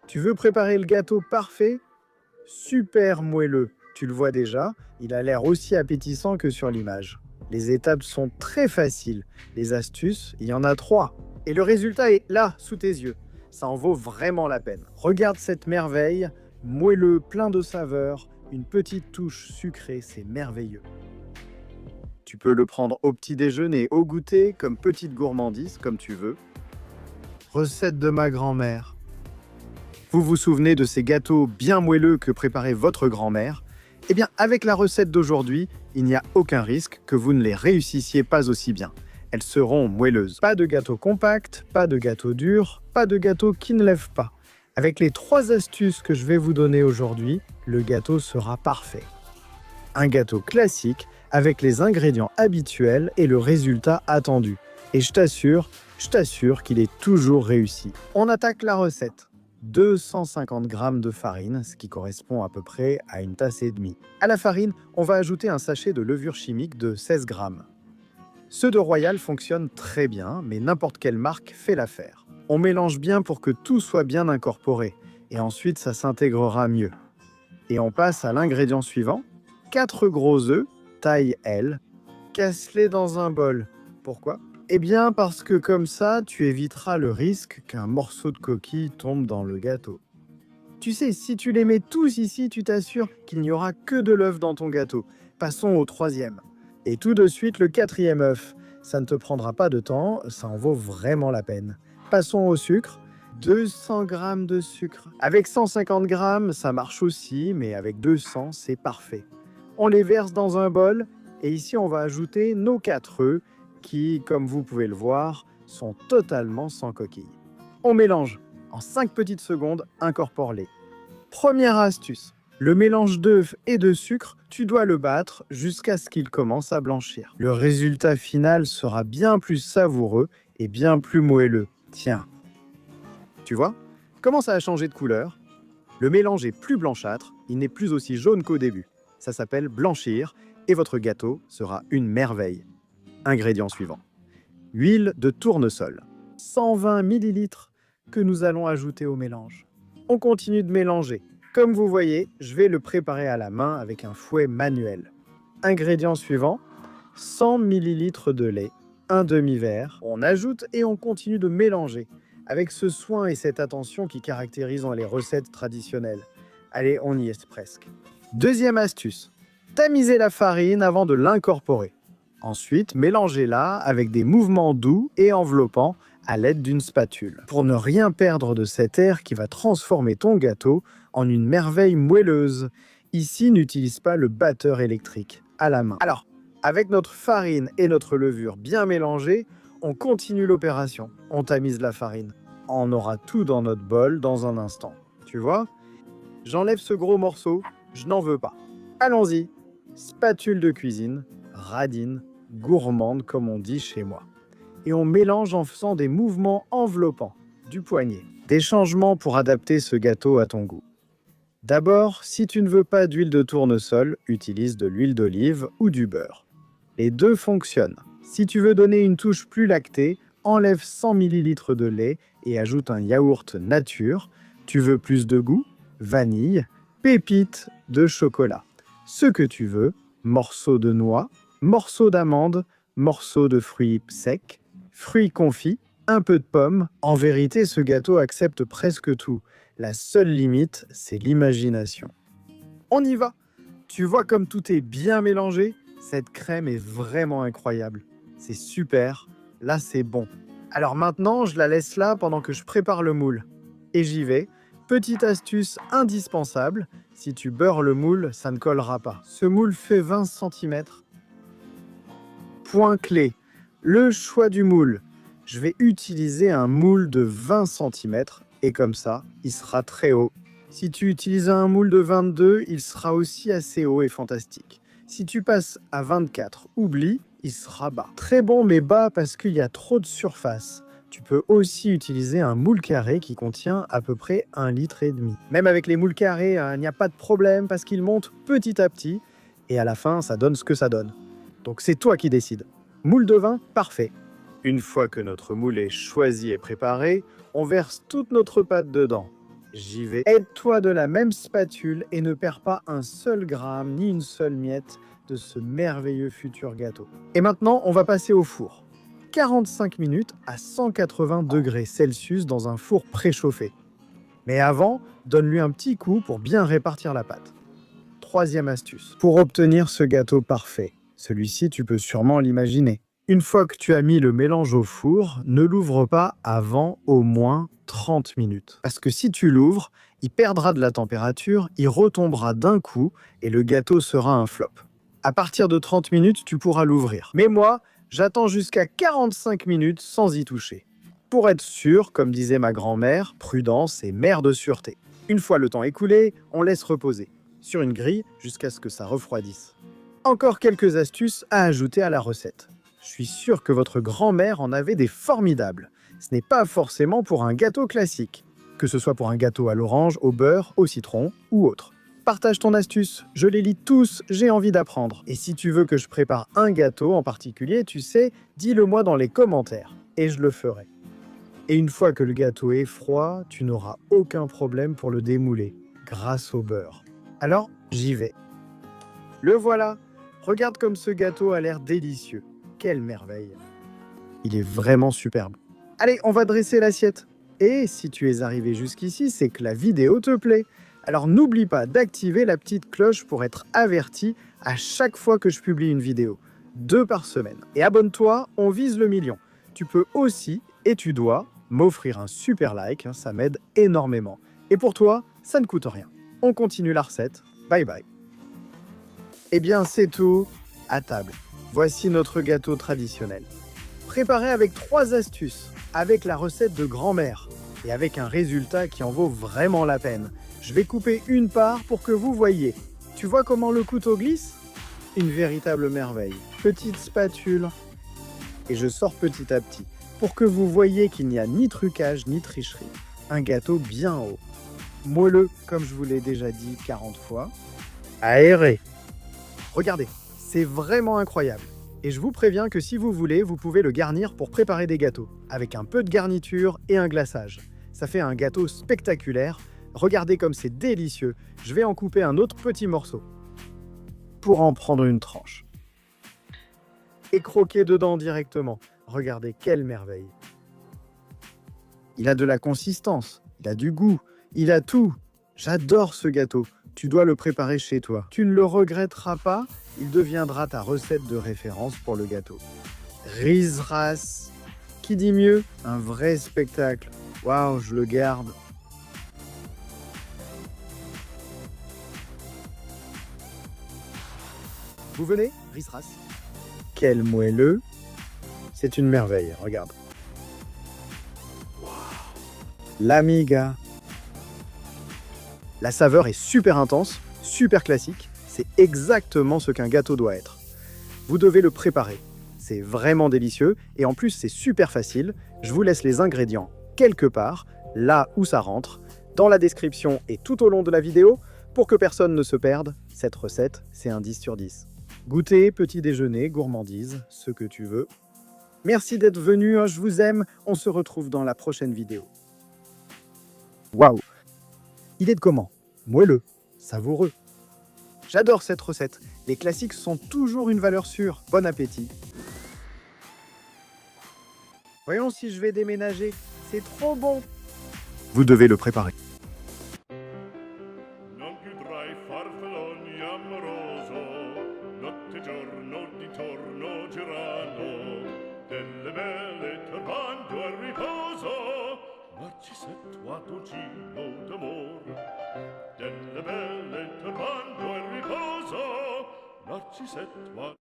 Tu veux préparer le gâteau parfait? Super moelleux, tu le vois déjà, il a l'air aussi appétissant que sur l'image. Les étapes sont très faciles, les astuces, il y en a 3. Et le résultat est là, sous tes yeux. Ça en vaut vraiment la peine. Regarde cette merveille, moelleux, plein de saveurs, une petite touche sucrée, c'est merveilleux. Tu peux le prendre au petit déjeuner, au goûter, comme petite gourmandise, comme tu veux. Recette de ma grand-mère. Vous vous souvenez de ces gâteaux bien moelleux que préparait votre grand-mère? Eh bien, avec la recette d'aujourd'hui, il n'y a aucun risque que vous ne les réussissiez pas aussi bien. Elles seront moelleuses. Pas de gâteau compact, pas de gâteau dur, pas de gâteau qui ne lève pas. Avec les 3 astuces que je vais vous donner aujourd'hui, le gâteau sera parfait. Un gâteau classique avec les ingrédients habituels et le résultat attendu. Et je t'assure qu'il est toujours réussi. On attaque la recette. 250 g de farine, ce qui correspond à peu près à une tasse et demie. À la farine, on va ajouter un sachet de levure chimique de 16 g. Ceux de Royal fonctionnent très bien, mais n'importe quelle marque fait l'affaire. On mélange bien pour que tout soit bien incorporé, et ensuite ça s'intégrera mieux. Et on passe à l'ingrédient suivant. 4 gros œufs, taille L, casse-les dans un bol. Pourquoi? Eh bien parce que comme ça, tu éviteras le risque qu'un morceau de coquille tombe dans le gâteau. Tu sais, si tu les mets tous ici, tu t'assures qu'il n'y aura que de l'œuf dans ton gâteau. Passons au 3e. Et tout de suite le 4e œuf. Ça ne te prendra pas de temps, ça en vaut vraiment la peine. Passons au sucre. 200 g de sucre. Avec 150 g, ça marche aussi, mais avec 200, c'est parfait. On les verse dans un bol et ici on va ajouter nos 4 œufs qui, comme vous pouvez le voir, sont totalement sans coquille. On mélange. En 5 petites secondes, incorpore-les. Première astuce. Le mélange d'œufs et de sucre, tu dois le battre jusqu'à ce qu'il commence à blanchir. Le résultat final sera bien plus savoureux et bien plus moelleux. Tiens. Tu vois? Comment ça a changé de couleur? Le mélange est plus blanchâtre, il n'est plus aussi jaune qu'au début. Ça s'appelle blanchir et votre gâteau sera une merveille. Ingrédient suivant. Huile de tournesol. 120 ml que nous allons ajouter au mélange. On continue de mélanger. Comme vous voyez, je vais le préparer à la main avec un fouet manuel. Ingrédient suivant. 100 ml de lait, un demi-verre. On ajoute et on continue de mélanger avec ce soin et cette attention qui caractérisent les recettes traditionnelles. Allez, on y est presque. Deuxième astuce, tamiser la farine avant de l'incorporer. Ensuite, mélangez-la avec des mouvements doux et enveloppants à l'aide d'une spatule, pour ne rien perdre de cet air qui va transformer ton gâteau en une merveille moelleuse. Ici, n'utilise pas le batteur électrique, à la main. Alors, avec notre farine et notre levure bien mélangées, on continue l'opération. On tamise la farine. On aura tout dans notre bol dans un instant. Tu vois? J'enlève ce gros morceau. Je n'en veux pas. Allons-y. Spatule de cuisine, radine, gourmande comme on dit chez moi. Et on mélange en faisant des mouvements enveloppants du poignet. Des changements pour adapter ce gâteau à ton goût. D'abord, si tu ne veux pas d'huile de tournesol, utilise de l'huile d'olive ou du beurre. Les deux fonctionnent. Si tu veux donner une touche plus lactée, enlève 100 ml de lait et ajoute un yaourt nature. Tu veux plus de goût? Vanille, pépites de chocolat. Ce que tu veux, morceaux de noix, morceaux d'amande, morceaux de fruits secs, fruits confits, un peu de pommes. En vérité, ce gâteau accepte presque tout. La seule limite, c'est l'imagination. On y va! Tu vois comme tout est bien mélangé? Cette crème est vraiment incroyable. C'est super. Là, c'est bon. Alors maintenant, je la laisse là pendant que je prépare le moule. Et j'y vais. Petite astuce indispensable, si tu beurres le moule, ça ne collera pas. Ce moule fait 20 cm. Point clé, le choix du moule. Je vais utiliser un moule de 20 cm et comme ça, il sera très haut. Si tu utilises un moule de 22, il sera aussi assez haut et fantastique. Si tu passes à 24, oublie, il sera bas. Très bon mais bas parce qu'il y a trop de surface. Tu peux aussi utiliser un moule carré qui contient à peu près 1,5 litre. Même avec les moules carrés, il n'y a pas de problème parce qu'ils montent petit à petit et à la fin, ça donne ce que ça donne. Donc c'est toi qui décides. Moule de vin, parfait. Une fois que notre moule est choisi et préparé, on verse toute notre pâte dedans. J'y vais. Aide-toi de la même spatule et ne perds pas un seul gramme ni une seule miette de ce merveilleux futur gâteau. Et maintenant, on va passer au four. 45 minutes à 180 degrés Celsius dans un four préchauffé. Mais avant, donne-lui un petit coup pour bien répartir la pâte. Troisième astuce, pour obtenir ce gâteau parfait. Celui-ci, tu peux sûrement l'imaginer. Une fois que tu as mis le mélange au four, ne l'ouvre pas avant au moins 30 minutes. Parce que si tu l'ouvres, il perdra de la température, il retombera d'un coup et le gâteau sera un flop. À partir de 30 minutes, tu pourras l'ouvrir. Mais moi, j'attends jusqu'à 45 minutes sans y toucher. Pour être sûr, comme disait ma grand-mère, prudence est mère de sûreté. Une fois le temps écoulé, on laisse reposer sur une grille jusqu'à ce que ça refroidisse. Encore quelques astuces à ajouter à la recette. Je suis sûr que votre grand-mère en avait des formidables. Ce n'est pas forcément pour un gâteau classique, que ce soit pour un gâteau à l'orange, au beurre, au citron ou autre. Partage ton astuce, je les lis tous, j'ai envie d'apprendre. Et si tu veux que je prépare un gâteau en particulier, tu sais, dis-le moi dans les commentaires et je le ferai. Et une fois que le gâteau est froid, tu n'auras aucun problème pour le démouler, grâce au beurre. Alors, j'y vais. Le voilà. Regarde comme ce gâteau a l'air délicieux. Quelle merveille. Il est vraiment superbe. Allez, on va dresser l'assiette. Et si tu es arrivé jusqu'ici, c'est que la vidéo te plaît. Alors n'oublie pas d'activer la petite cloche pour être averti à chaque fois que je publie une vidéo. 2 par semaine. Et abonne-toi, on vise le million. Tu peux aussi, et tu dois, m'offrir un super like, ça m'aide énormément. Et pour toi, ça ne coûte rien. On continue la recette. Bye bye. Eh bien, c'est tout. À table. Voici notre gâteau traditionnel. Préparé avec 3 astuces, avec la recette de grand-mère et avec un résultat qui en vaut vraiment la peine. Je vais couper une part pour que vous voyez. Tu vois comment le couteau glisse? Une véritable merveille. Petite spatule. Et je sors petit à petit pour que vous voyez qu'il n'y a ni trucage ni tricherie. Un gâteau bien haut. Moelleux, comme je vous l'ai déjà dit 40 fois. Aéré. Regardez, c'est vraiment incroyable. Et je vous préviens que si vous voulez, vous pouvez le garnir pour préparer des gâteaux, avec un peu de garniture et un glaçage. Ça fait un gâteau spectaculaire. Regardez comme c'est délicieux. Je vais en couper un autre petit morceau pour en prendre une tranche. Et croquer dedans directement. Regardez quelle merveille. Il a de la consistance, il a du goût, il a tout. J'adore ce gâteau. Tu dois le préparer chez toi. Tu ne le regretteras pas, il deviendra ta recette de référence pour le gâteau. Riz Ras. Qui dit mieux? Un vrai spectacle. Waouh, je le garde. Vous venez, Riz Ras? Quel moelleux. C'est une merveille, regarde. Wow. L'amiga. La saveur est super intense, super classique. C'est exactement ce qu'un gâteau doit être. Vous devez le préparer. C'est vraiment délicieux et en plus c'est super facile. Je vous laisse les ingrédients quelque part, là où ça rentre, dans la description et tout au long de la vidéo. Pour que personne ne se perde, cette recette, c'est un 10 sur 10. Goûter, petit déjeuner, gourmandise, ce que tu veux. Merci d'être venu, je vous aime. On se retrouve dans la prochaine vidéo. Waouh! Il est de comment? Moelleux, savoureux. J'adore cette recette. Les classiques sont toujours une valeur sûre. Bon appétit. Voyons si je vais déménager. C'est trop bon. Vous devez le préparer. Non più tra i farfalloni amoroso, notte e giorno di torno girano, delle belle turbando al riposo, Narcisetto a dolcino d'amor. Delle belle turbando al riposo, Narcisetto a